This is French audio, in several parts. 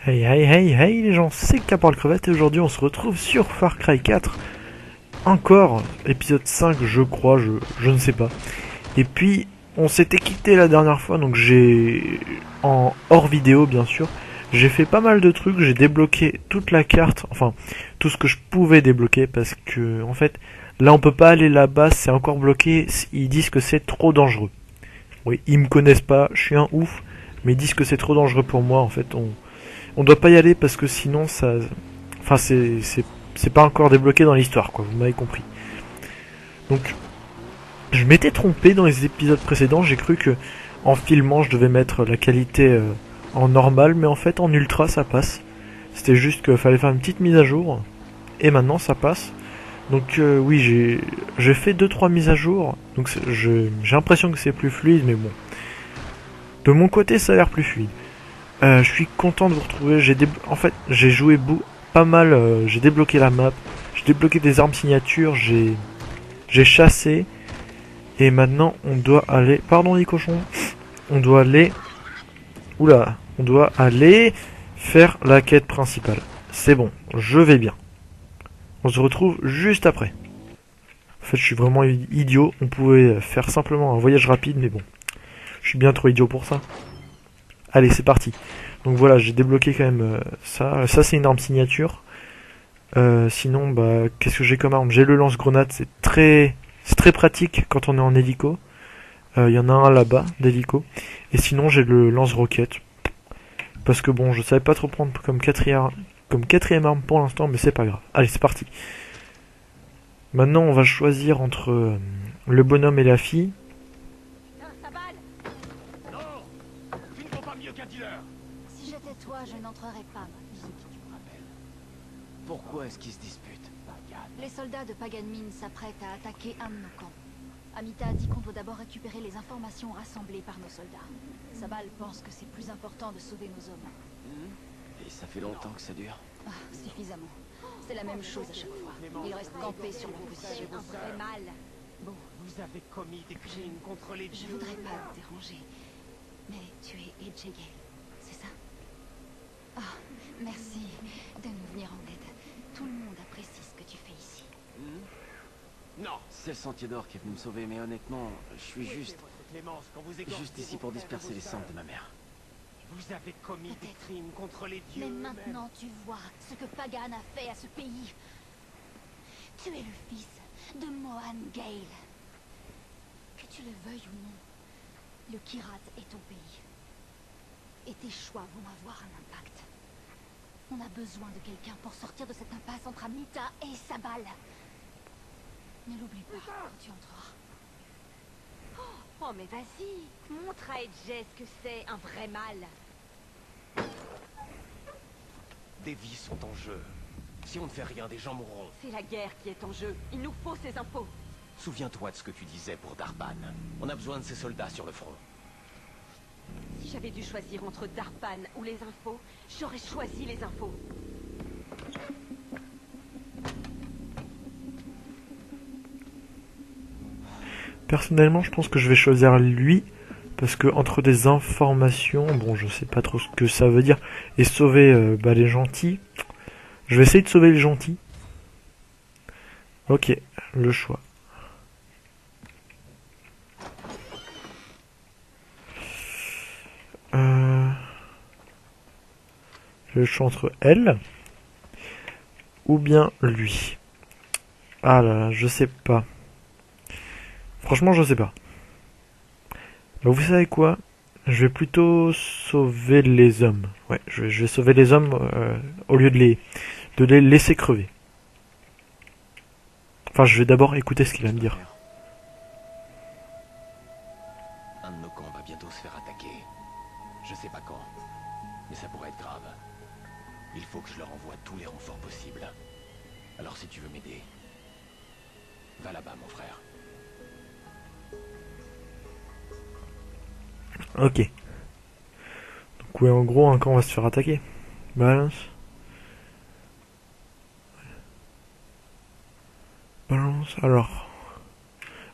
Hey hey hey hey les gens, c'est Caporal Crevette et aujourd'hui on se retrouve sur Far Cry 4. Encore, épisode 5 je crois, je ne sais pas. Et puis on s'était quitté la dernière fois, donc j'ai, en hors vidéo bien sûr, j'ai fait pas mal de trucs, j'ai débloqué toute la carte, enfin tout ce que je pouvais débloquer parce que en fait là on peut pas aller là-bas, c'est encore bloqué, ils disent que c'est trop dangereux. Oui, ils me connaissent pas, je suis un ouf, mais ils disent que c'est trop dangereux pour moi en fait, on doit pas y aller parce que sinon ça... Enfin c'est pas encore débloqué dans l'histoire quoi, vous m'avez compris. Donc je m'étais trompé dans les épisodes précédents, j'ai cru que en filmant je devais mettre la qualité en normal, mais en fait en ultra ça passe. C'était juste qu'il fallait faire une petite mise à jour, et maintenant ça passe. Donc oui j'ai fait 2-3 mises à jour, donc j'ai l'impression que c'est plus fluide, mais bon. De mon côté ça a l'air plus fluide. Je suis content de vous retrouver. En fait, j'ai joué pas mal. J'ai débloqué la map. J'ai débloqué des armes signatures. J'ai chassé. Et maintenant, on doit aller. Pardon les cochons. On doit aller. Oula. On doit aller faire la quête principale. C'est bon. Je vais bien. On se retrouve juste après. En fait, je suis vraiment idiot. On pouvait faire simplement un voyage rapide, mais bon. Je suis bien trop idiot pour ça. Allez, c'est parti. Donc voilà, j'ai débloqué quand même ça. Ça, c'est une arme signature. Sinon, bah, qu'est-ce que j'ai comme arme? J'ai le lance-grenade, c'est très pratique quand on est en hélico. Il y en a un là-bas, d'hélico. Et sinon, j'ai le lance-roquette. Parce que bon, je savais pas trop prendre comme quatrième arme pour l'instant, mais c'est pas grave. Allez, c'est parti. Maintenant, on va choisir entre le bonhomme et la fille. Si j'étais toi, je n'entrerais pas. Pourquoi est-ce qu'ils se disputent? Les soldats de Pagan Min s'apprêtent à attaquer un de nos camps. Amita a dit qu'on doit d'abord récupérer les informations rassemblées par nos soldats. Sabal pense que c'est plus important de sauver nos hommes. Et ça fait longtemps que ça dure? Ah, suffisamment. C'est la même chose à chaque fois. Ils restent campés sur leur position. un vrai mal. Bon, Vous avez commis des crimes contre les je dieux. voudrais pas te déranger. Mais tu es Edgegel, c'est ça? Ah, merci de nous venir en aide. Tout le monde apprécie ce que tu fais ici. Non. C'est le Sentier d'Or qui est venu me sauver, mais honnêtement, je suis juste Juste ici pour disperser les cendres de ma mère. Vous avez commis des Peut-être. crimes contre les dieux. Mais eux-mêmes. maintenant tu vois ce que Pagan a fait à ce pays. Tu es le fils de Mohan Gale. Que tu le veuilles ou non, le Kyrat est ton pays. Et tes choix vont avoir un impact. On a besoin de quelqu'un pour sortir de cette impasse entre Amita et Sabal. Ne l'oublie pas quand tu entreras. Oh mais vas-y, montre à Edge ce que c'est un vrai mal. Des vies sont en jeu. Si on ne fait rien, des gens mourront. C'est la guerre qui est en jeu. Il nous faut ces infos. Souviens-toi de ce que tu disais pour Darban. On a besoin de ces soldats sur le front. Si j'avais dû choisir entre Darpan ou les infos, j'aurais choisi les infos. Personnellement, je pense que je vais choisir lui. Parce que entre des informations, bon, je sais pas trop ce que ça veut dire, et sauver les gentils, je vais essayer de sauver les gentils. Ok, le choix. Le choix entre elle ou bien lui. Ah là là, je sais pas. Franchement, je sais pas. Bah, vous savez quoi? Je vais plutôt sauver les hommes. Ouais, je vais sauver les hommes au lieu de les laisser crever. Enfin, je vais d'abord écouter ce qu'il va me dire. Un de nos camps va bientôt se faire attaquer. Je sais pas quand, mais ça pourrait être grave. Il faut que je leur envoie tous les renforts possibles. Alors si tu veux m'aider, va là-bas mon frère. Ok. Donc ouais, en gros, un camp va se faire attaquer. Balance. Balance. Alors.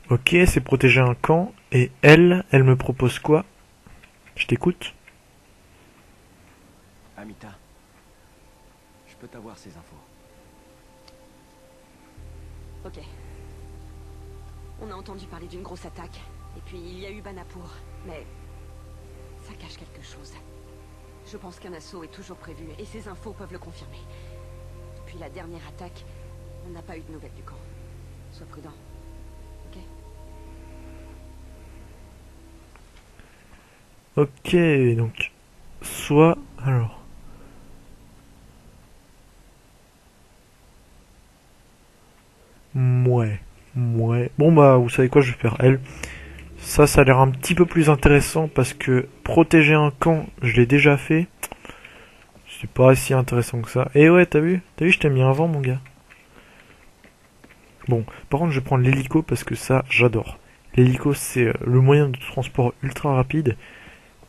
Ok, c'est protéger un camp. Et elle me propose quoi? Je t'écoute. Amita, peux t'avoir ces infos. Ok. On a entendu parler d'une grosse attaque. Et puis il y a eu Banapur. Mais ça cache quelque chose. Je pense qu'un assaut est toujours prévu. Et ces infos peuvent le confirmer. Depuis la dernière attaque, on n'a pas eu de nouvelles du camp. Sois prudent. Ok? Ok, donc... Soit... Alors... Ouais. Bon bah, vous savez quoi, je vais faire L. Ça a l'air un petit peu plus intéressant parce que protéger un camp, je l'ai déjà fait. C'est pas si intéressant que ça. Et ouais, t'as vu, je t'ai mis un vent, mon gars. Bon, par contre, je vais prendre l'hélico parce que ça, j'adore. L'hélico, c'est le moyen de transport ultra rapide.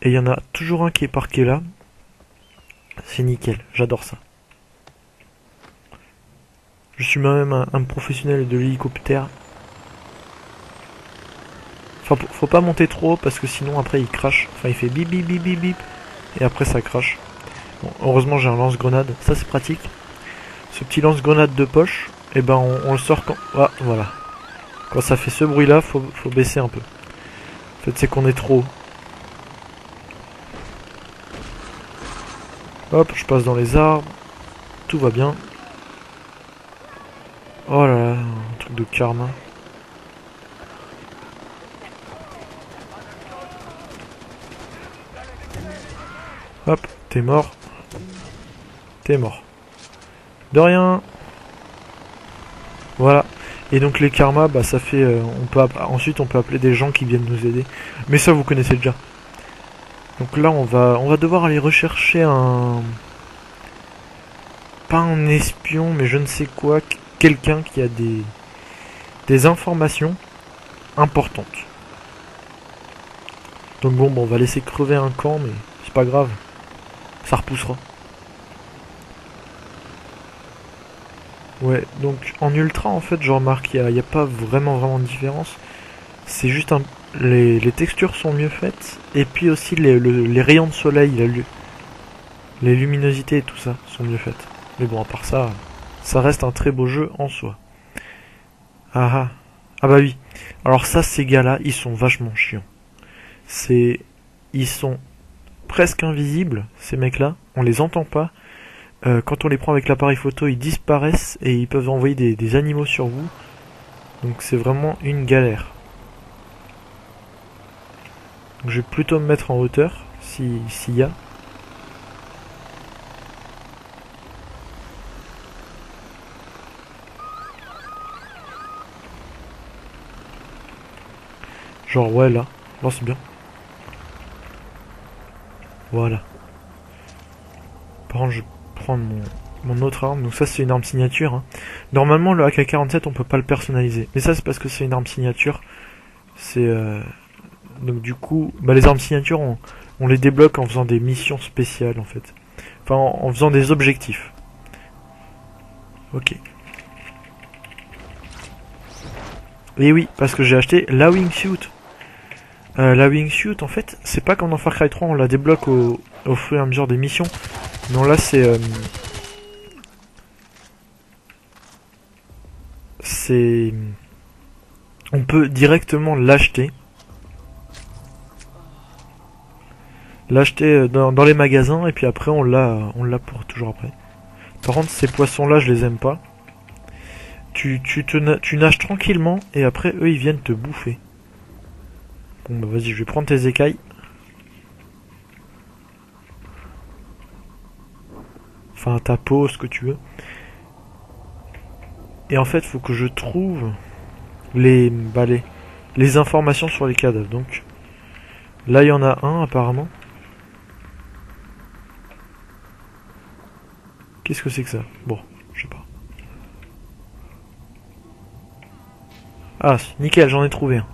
Et il y en a toujours un qui est parqué là. C'est nickel, j'adore ça. Je suis moi-même un professionnel de l'hélicoptère. Enfin, faut pas monter trop haut parce que sinon après il crache. Enfin, il fait bip bip bip bip bip. Et après ça crache. Bon, heureusement j'ai un lance-grenade, ça c'est pratique. Ce petit lance-grenade de poche, et ben on le sort quand... Ah, voilà. Quand ça fait ce bruit là, faut baisser un peu. En fait c'est qu'on est trop haut. Hop, je passe dans les arbres. Tout va bien. Oh là là, un truc de karma. Hop, t'es mort. T'es mort. De rien. Voilà. Et donc les karmas, bah ça fait... ensuite on peut appeler des gens qui viennent nous aider. Mais ça vous connaissez déjà. Donc là on va devoir aller rechercher un... Pas un espion, mais je ne sais quoi. Quelqu'un qui a des informations importantes. Donc bon, on va laisser crever un camp, mais c'est pas grave. Ça repoussera. Ouais, donc en ultra en fait je remarque qu'il n'y a pas vraiment de différence. C'est juste les textures sont mieux faites. Et puis aussi les rayons de soleil, les luminosités et tout ça sont mieux faites. Mais bon, à part ça, ça reste un très beau jeu en soi. Ah bah oui. Alors ça, ces gars-là, ils sont vachement chiants. Ils sont presque invisibles, ces mecs-là. On les entend pas. Quand on les prend avec l'appareil photo, ils disparaissent et ils peuvent envoyer des animaux sur vous. Donc c'est vraiment une galère. Donc, je vais plutôt me mettre en hauteur, s'il y a. Genre ouais là c'est bien. Voilà. Par contre je vais prendre mon autre arme. Donc ça c'est une arme signature. Hein. Normalement le AK-47 on peut pas le personnaliser. Mais ça c'est parce que c'est une arme signature. C'est donc du coup les armes signatures on les débloque en faisant des missions spéciales en fait. Enfin en faisant des objectifs. Ok. Et oui, parce que j'ai acheté la wingsuit. La wingsuit, en fait, c'est pas comme dans Far Cry 3, on la débloque au fur et à mesure des missions. Non, là, c'est... on peut directement l'acheter. L'acheter dans les magasins, et puis après, on l'a pour toujours après. Par contre, ces poissons-là, je les aime pas. Tu nages tranquillement, et après, eux, ils viennent te bouffer. Bon bah vas-y, je vais prendre tes écailles. Enfin ta peau, ce que tu veux. Et en fait, faut que je trouve les informations sur les cadavres. Donc là, il y en a un apparemment. Qu'est-ce que c'est que ça? Bon, je sais pas. Ah, nickel, j'en ai trouvé un.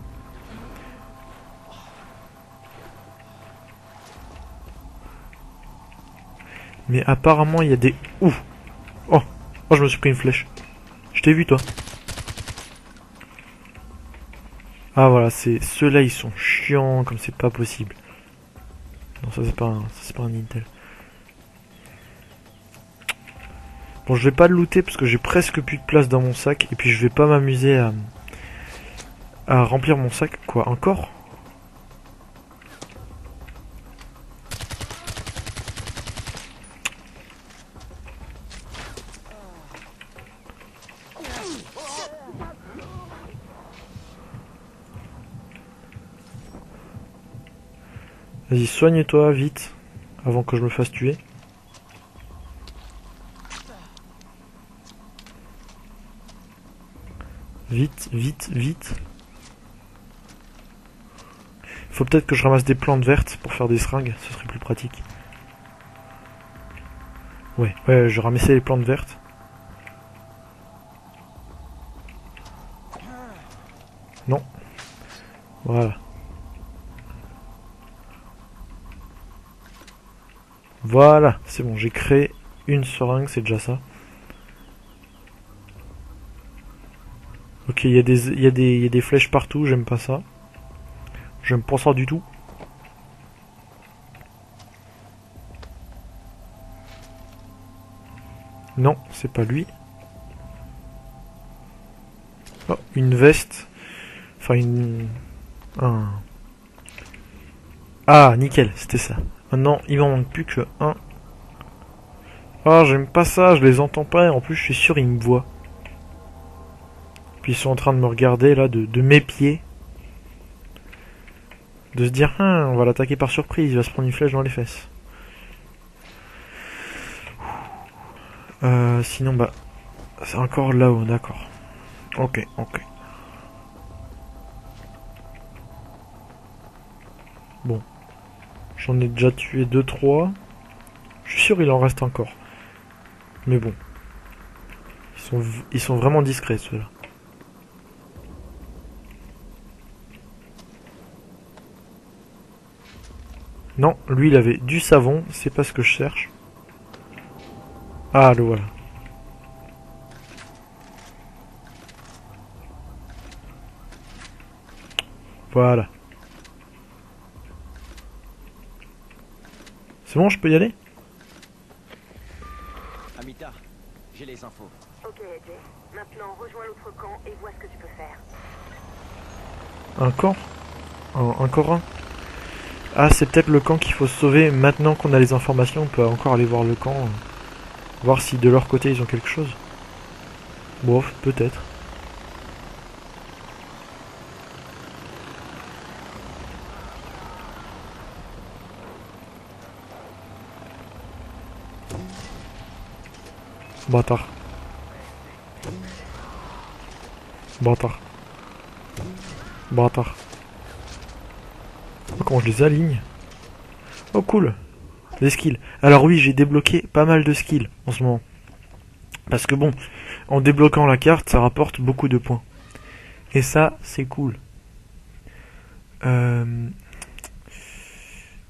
Mais apparemment, il y a des... Ouh! Oh, je me suis pris une flèche. Je t'ai vu, toi. Ah, voilà, ceux-là, ils sont chiants, comme c'est pas possible. Non, ça, c'est pas un Intel. Bon, je vais pas le looter parce que j'ai presque plus de place dans mon sac. Et puis je vais pas m'amuser à remplir mon sac. Quoi, encore? Vas-y, soigne-toi vite, avant que je me fasse tuer. Vite, vite, vite. Faut peut-être que je ramasse des plantes vertes pour faire des seringues, ce serait plus pratique. Ouais, je ramassais les plantes vertes. Non. Voilà. Voilà, c'est bon, j'ai créé une seringue, c'est déjà ça. Ok, il y a des flèches partout, j'aime pas ça. J'aime pas ça du tout. Non, c'est pas lui. Oh, une veste. Enfin, Ah, nickel, c'était ça. Maintenant, il m'en manque plus que un. Ah, j'aime pas ça, je les entends pas. Et en plus, je suis sûr, ils me voient. Puis ils sont en train de me regarder, là, de m'épier. De se dire, on va l'attaquer par surprise, il va se prendre une flèche dans les fesses. Sinon, bah, c'est encore là-haut, d'accord. Ok, ok. Bon. J'en ai déjà tué 2-3. Je suis sûr il en reste encore. Mais bon. Ils sont vraiment discrets, ceux-là. Non, lui il avait du savon, c'est pas ce que je cherche. Ah, le voilà. Voilà. C'est bon, je peux y aller? Amita, j'ai les infos. Ok, AJ. Maintenant, rejoins l'autre camp et vois ce que tu peux faire. Un camp? Encore un? Ah, c'est peut-être le camp qu'il faut sauver. Maintenant qu'on a les informations, on peut encore aller voir le camp. Voir si de leur côté ils ont quelque chose. Bon, peut-être. Bâtard. Bâtard. Bâtard. Oh, comment je les aligne. Oh cool. Des skills. Alors oui, j'ai débloqué pas mal de skills en ce moment. Parce que bon, en débloquant la carte, ça rapporte beaucoup de points. Et ça, c'est cool.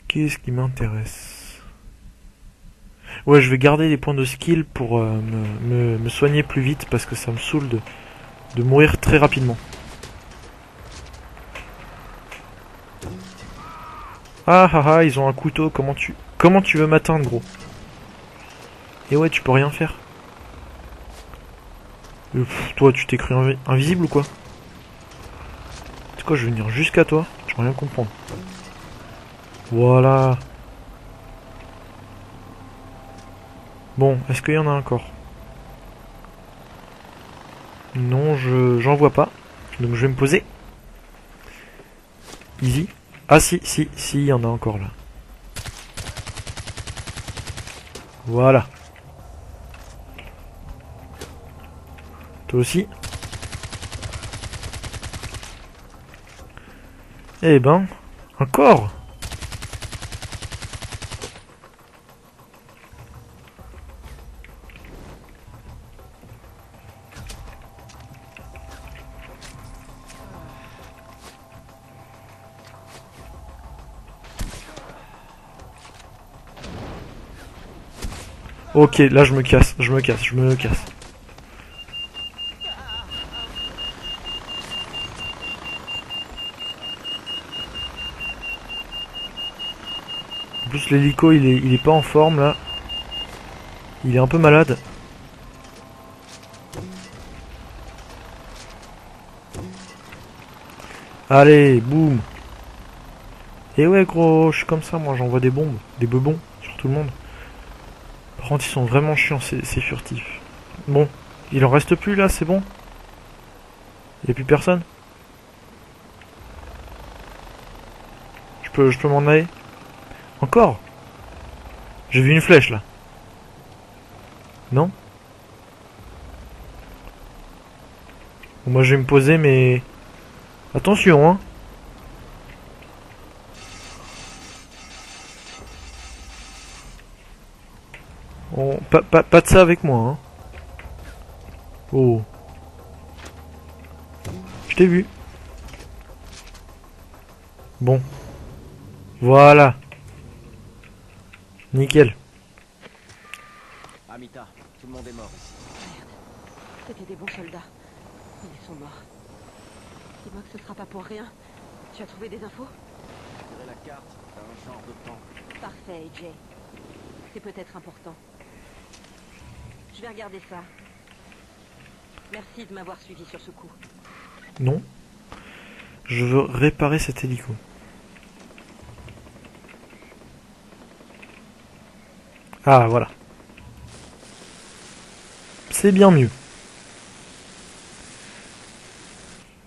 Qu'est-ce qui m'intéresse? Ouais, je vais garder les points de skill pour me soigner plus vite parce que ça me saoule de mourir très rapidement. Ah, ils ont un couteau, comment tu veux m'atteindre, gros? Et ouais, tu peux rien faire. Toi, tu t'es cru invisible ou quoi? C'est quoi, je vais venir jusqu'à toi? Je vais rien comprendre. Voilà. Bon, est-ce qu'il y en a encore? Non, j'en vois pas. Donc je vais me poser. Easy. Ah si, il y en a encore là. Voilà. Toi aussi. Eh ben, encore. Ok, là je me casse. En plus l'hélico il est pas en forme là. Il est un peu malade. Allez, boum. Et ouais gros, je suis comme ça, moi j'envoie des bombes, des bebons sur tout le monde. Par contre ils sont vraiment chiants, c'est furtif. Bon, il en reste plus là, c'est bon? Y a plus personne? Je peux m'en aller? Encore? J'ai vu une flèche là. Non? Bon, moi je vais me poser mais... Attention hein. Pas de ça avec moi hein. Oh. Je t'ai vu. Bon. Voilà. Nickel. Amita, tout le monde est mort ici. C'était des bons soldats. Ils sont morts. Dis-moi que ce sera pas pour rien. Tu as trouvé des infos? Tirer la carte d'un genre de temps. Parfait, Jay. C'est peut-être important. Je vais regarder ça. Merci de m'avoir suivi sur ce coup. Non. Je veux réparer cet hélico. Ah, voilà. C'est bien mieux.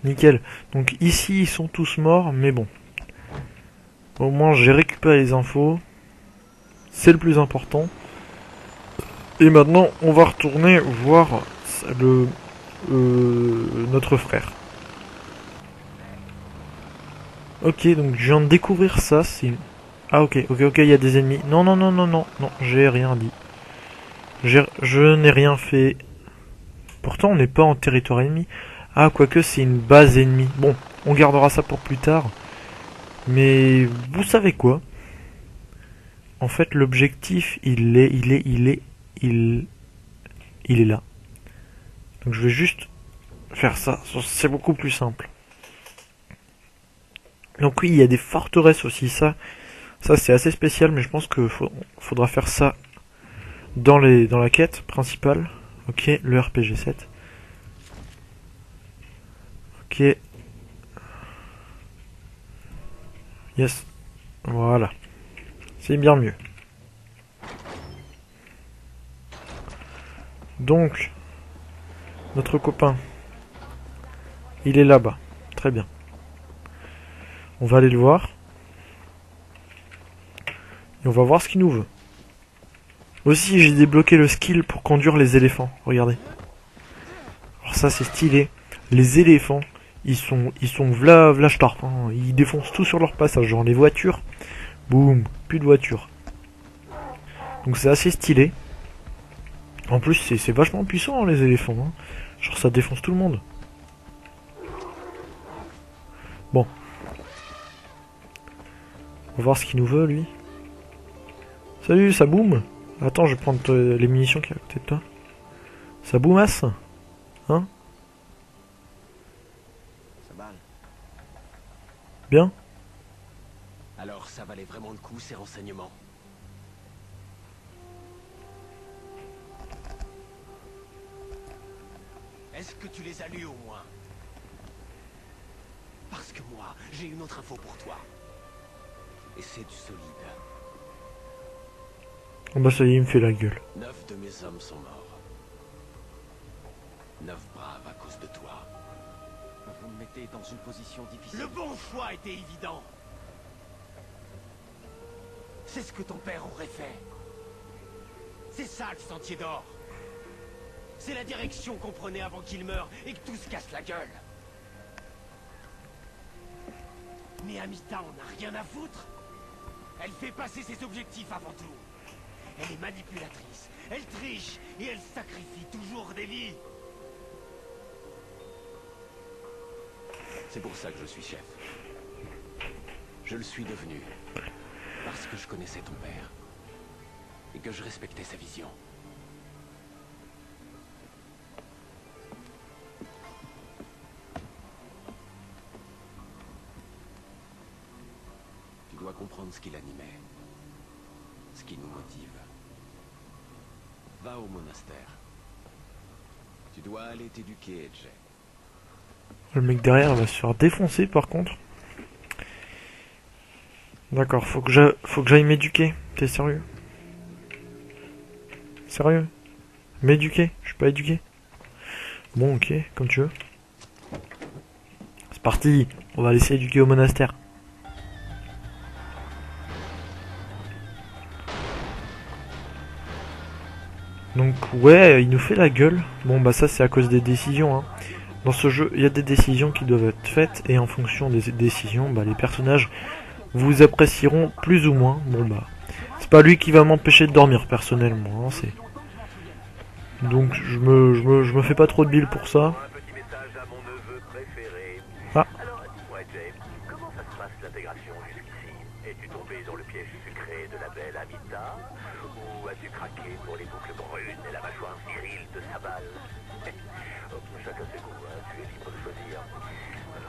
Nickel. Donc ici, ils sont tous morts, mais bon. Au moins, j'ai récupéré les infos. C'est le plus important. Et maintenant, on va retourner voir notre frère. Ok, donc je viens de découvrir ça. C'est une... Ah ok, il y a des ennemis. Non, j'ai rien dit. Je n'ai rien fait. Pourtant, on n'est pas en territoire ennemi. Ah, quoique c'est une base ennemie. Bon, on gardera ça pour plus tard. Mais vous savez quoi? En fait, l'objectif, il est là. Donc je vais juste faire ça. C'est beaucoup plus simple. Donc oui, il y a des forteresses aussi. Ça c'est assez spécial, mais je pense que faudra faire ça dans la quête principale. Ok, le RPG 7. Ok. Yes. Voilà. C'est bien mieux. Donc, notre copain, il est là-bas. Très bien. On va aller le voir. Et on va voir ce qu'il nous veut. Aussi, j'ai débloqué le skill pour conduire les éléphants. Regardez. Alors ça, c'est stylé. Les éléphants, ils sont v'là starp, hein. Ils défoncent tout sur leur passage. Genre les voitures. Boum. Plus de voitures. Donc c'est assez stylé. En plus, c'est vachement puissant, hein, les éléphants. Hein. Genre ça défonce tout le monde. Bon. On va voir ce qu'il nous veut, lui. Salut, ça boum. Attends, je vais prendre les munitions qui est à côté de toi. Ça boumasse. Hein? Ça balle. Bien. Alors ça valait vraiment le coup, ces renseignements? Est-ce que tu les as lus au moins? Parce que moi, j'ai une autre info pour toi. Et c'est du solide. Oh bah ça y est, il me fait la gueule. 9 de mes hommes sont morts. 9 braves à cause de toi. Vous me mettez dans une position difficile. Le bon choix était évident. C'est ce que ton père aurait fait. C'est ça le sentier d'or. C'est la direction qu'on prenait avant qu'il meure et que tout se casse la gueule. Mais Amita, on n'a rien à foutre. Elle fait passer ses objectifs avant tout. Elle est manipulatrice, elle triche et elle sacrifie toujours des vies. C'est pour ça que je suis chef. Je le suis devenu parce que je connaissais ton père et que je respectais sa vision. Tu dois comprendre ce qui l'animait, ce qui nous motive. Va au monastère. Tu dois aller t'éduquer, Jay. Le mec derrière va se faire défoncer par contre. D'accord, faut que j'aille m'éduquer. T'es sérieux? Sérieux? M'éduquer? Je suis pas éduqué. Bon, ok, comme tu veux. C'est parti, on va laisser éduquer au monastère. Donc ouais, il nous fait la gueule. Bon bah ça c'est à cause des décisions. Hein. Dans ce jeu, il y a des décisions qui doivent être faites et en fonction des décisions, bah les personnages vous apprécieront plus ou moins. Bon bah, c'est pas lui qui va m'empêcher de dormir personnellement. Hein, c'est donc je me fais pas trop de billes pour ça. Ah. Alors, dis-moi, James, comment ça se passe l'intégration jusqu'ici? Es-tu tombé dans le piège sucré de la belle Amita? Ou as-tu craqué pour les boucles brunes et la mâchoire virile de Sabal? Chacun ses goûts, hein, tu es libre de choisir.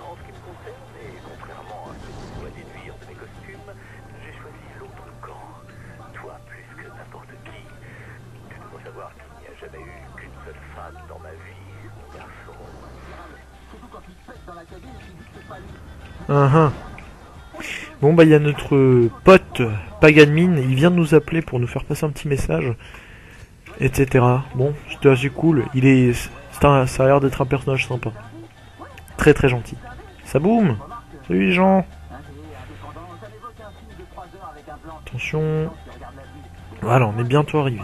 En ce qui me concerne, et contrairement à ce que tu dois déduire de mes costumes, j'ai choisi l'autre camp. Toi, plus que n'importe qui. Tu dois savoir qu'il n'y a jamais eu qu'une seule femme dans ma vie, mon garçon. Bon bah il y a notre pote Paganmin, il vient de nous appeler pour nous faire passer un petit message, etc. Bon, c'était assez cool, ça a l'air d'être un personnage sympa. Très très gentil. Ça boum. Salut les gens. Attention. Voilà, on est bientôt arrivé.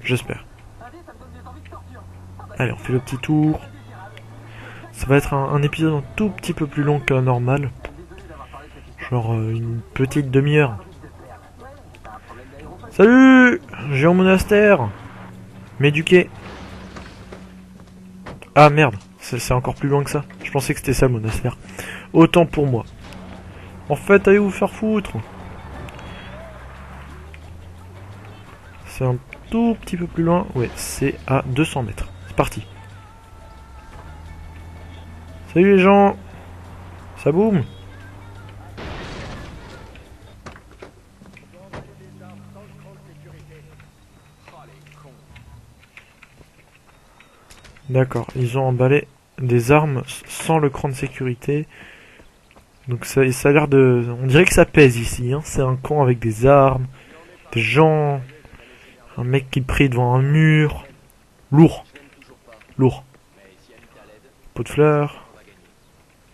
J'espère. Allez, on fait le petit tour. Ça va être un épisode un tout petit peu plus long que la normale. Genre une petite demi-heure. Salut! J'ai un monastère. M'éduquer. Ah merde, c'est encore plus loin que ça. Je pensais que c'était ça le monastère. Autant pour moi. En fait, allez vous faire foutre. C'est un tout petit peu plus loin. Ouais, c'est à 200 mètres. C'est parti. Salut les gens. Ça boum. D'accord, ils ont emballé des armes sans le cran de sécurité. Donc ça a l'air de... On dirait que ça pèse ici, hein. C'est un camp avec des armes, des gens, un mec qui prie devant un mur. Lourd. Lourd. Pot de fleurs.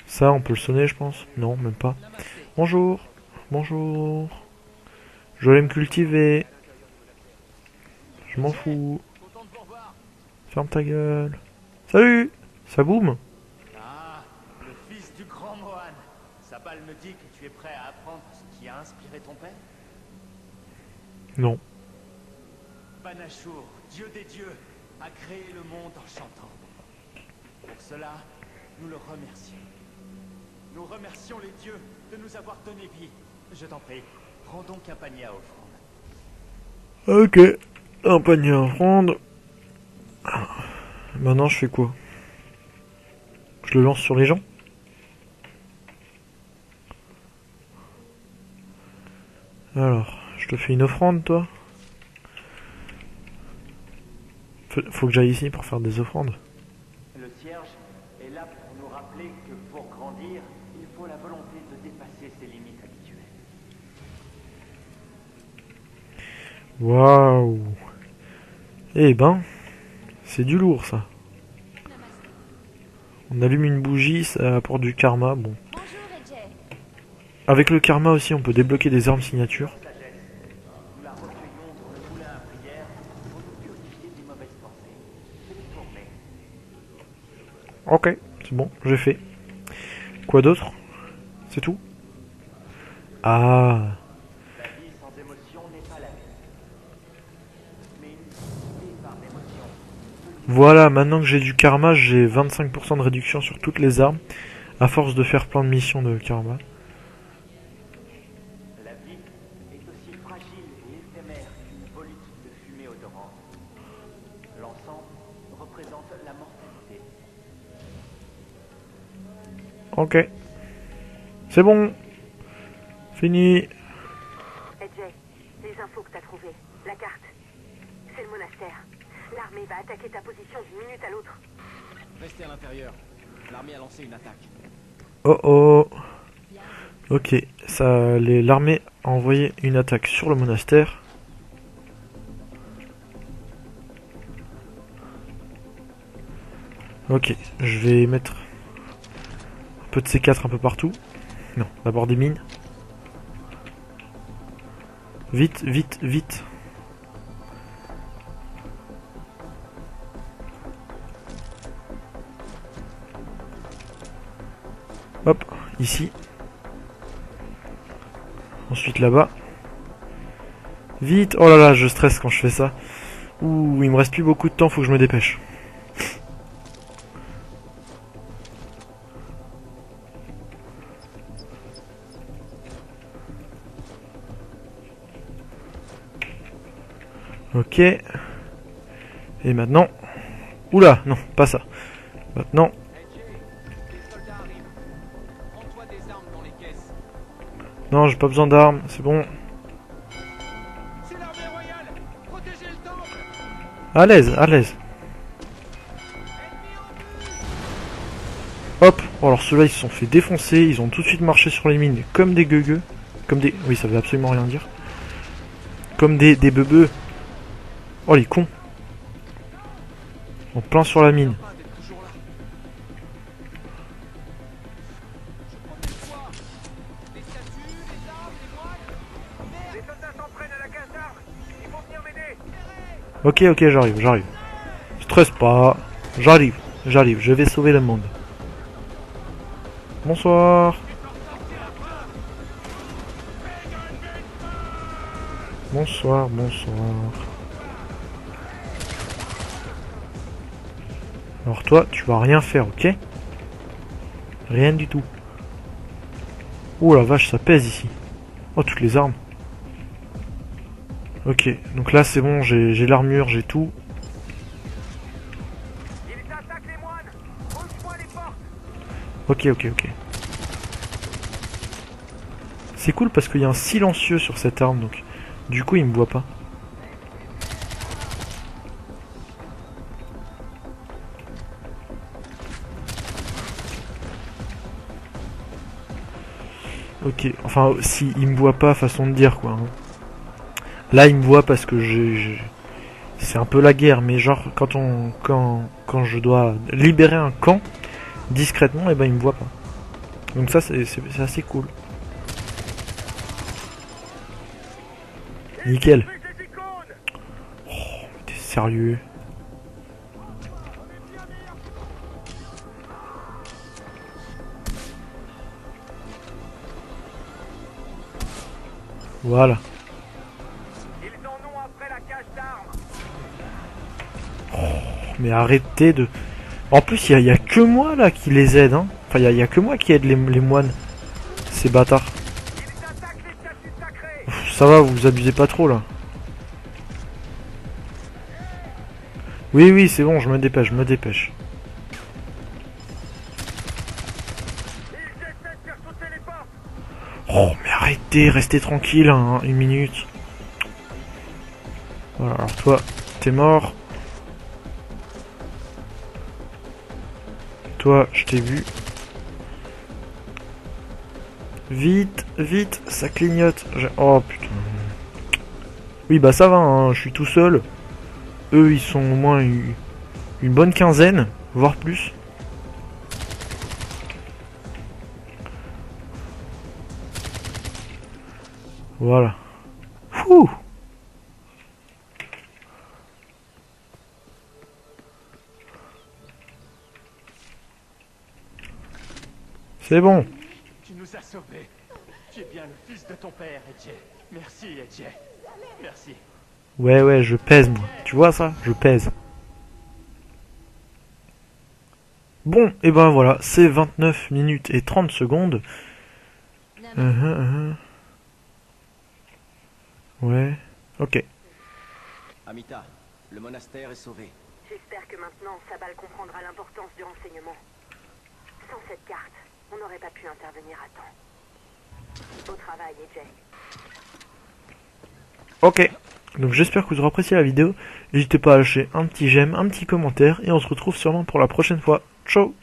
Ça, on peut le sonner, je pense. Non, même pas. Bonjour. Bonjour. Je vais me cultiver. Je m'en fous. Ferme ta gueule. Salut. Ça boum. Ah, le fils du grand Mohan. Sabal me dit que tu es prêt à apprendre ce qui a inspiré ton père? Non. Banashur, dieu des dieux, a créé le monde en chantant. Pour cela, nous le remercions. Nous remercions les dieux de nous avoir donné vie. Je t'en prie, prends donc un panier à offrande. Ok. Un panier à offrande. Maintenant, je fais quoi? Je le lance sur les gens? Alors, je te fais une offrande, toi? Faut que j'aille ici pour faire des offrandes. Le cierge est là pour nous rappeler que pour grandir, il faut la volonté de dépasser ses limites habituelles. Waouh! Eh ben, c'est du lourd, ça. On allume une bougie, ça apporte du karma, bon. Bonjour, AJ. Avec le karma aussi, on peut débloquer des armes signature. Nous la recueillons dans le moulin à prière pour nous purifier des mauvaises pensées. Fais-les tourner. Ok, c'est bon, j'ai fait. Quoi d'autre? C'est tout? Ah, La vie sans émotion n'est pas la vie. Mais une vie guidée par l'émotion. voilà, maintenant que j'ai du karma, j'ai 25% de réduction sur toutes les armes, à force de faire plein de missions de karma. La vie est aussi fragile et éphémère qu'une volute de fumée odorante. L'encens représente la mortalité. Ok. C'est bon. Fini. AJ, les infos que t'as trouvées, la carte. C'est le monastère. L'armée va attaquer ta position d'une minute à l'autre. Restez à l'intérieur. L'armée a lancé une attaque. Oh oh. Ok, ça, l'armée a envoyé une attaque sur le monastère. Ok, je vais mettre un peu de C4 un peu partout. Non, d'abord des mines. Vite, vite, vite. Hop, ici. Ensuite là-bas. Vite. Oh là là, je stresse quand je fais ça. Ouh, il me reste plus beaucoup de temps, faut que je me dépêche. Ok. Et maintenant... Oula, non, pas ça. Maintenant... Non, j'ai pas besoin d'armes, c'est bon. À l'aise, à l'aise. Hop. Oh, alors ceux-là, ils se sont fait défoncer. Ils ont tout de suite marché sur les mines comme des gueugueux. Comme des... Oui, ça veut absolument rien dire. Comme des beubeux. Oh, les cons. En plein sur la mine. Ok, ok, j'arrive, j'arrive. Stresse pas. J'arrive, j'arrive. Je vais sauver le monde. Bonsoir. Bonsoir, bonsoir. Alors toi, tu vas rien faire, ok? Rien du tout. Oh la vache, ça pèse ici. Oh, toutes les armes. Ok, donc là c'est bon, j'ai l'armure, j'ai tout. Ok, ok, ok. C'est cool parce qu'il y a un silencieux sur cette arme, donc du coup il me voit pas. Ok, enfin si il me voit pas, façon de dire quoi. Hein. Là il me voit parce que c'est un peu la guerre, mais genre quand je dois libérer un camp discrètement, et ben il me voit pas. Donc ça c'est assez cool. Nickel. Oh, t'es sérieux? Voilà. Oh, mais arrêtez de... En plus, il y a que moi là qui les aide. Hein. Enfin, il y a que moi qui aide les moines. Ces bâtards. Ça va, vous abusez pas trop là. Oui, oui, c'est bon, je me dépêche, je me dépêche. Oh, mais arrêtez, restez tranquille, hein, une minute. Voilà, alors toi, t'es mort. Toi, je t'ai vu. Vite, vite, ça clignote. Oh putain. Oui, bah ça va, hein, je suis tout seul. Eux, ils sont au moins une bonne quinzaine, voire plus. Voilà. Fouh. C'est bon. Tu nous as sauvés. Tu es bien le fils de ton père, Edge. Merci, Edge. Merci. Ouais, ouais, je pèse, moi. Tu vois ça? Je pèse. Bon, et ben voilà, c'est 29 minutes et 30 secondes. Ouais, ok. Amita, le monastère est sauvé. J'espère que maintenant, Sabal comprendra l'importance du renseignement. Sans cette carte, on n'aurait pas pu intervenir à temps. Au travail, Edge. Ok, donc j'espère que vous aurez apprécié la vidéo. N'hésitez pas à lâcher un petit j'aime, un petit commentaire, et on se retrouve sûrement pour la prochaine fois. Ciao!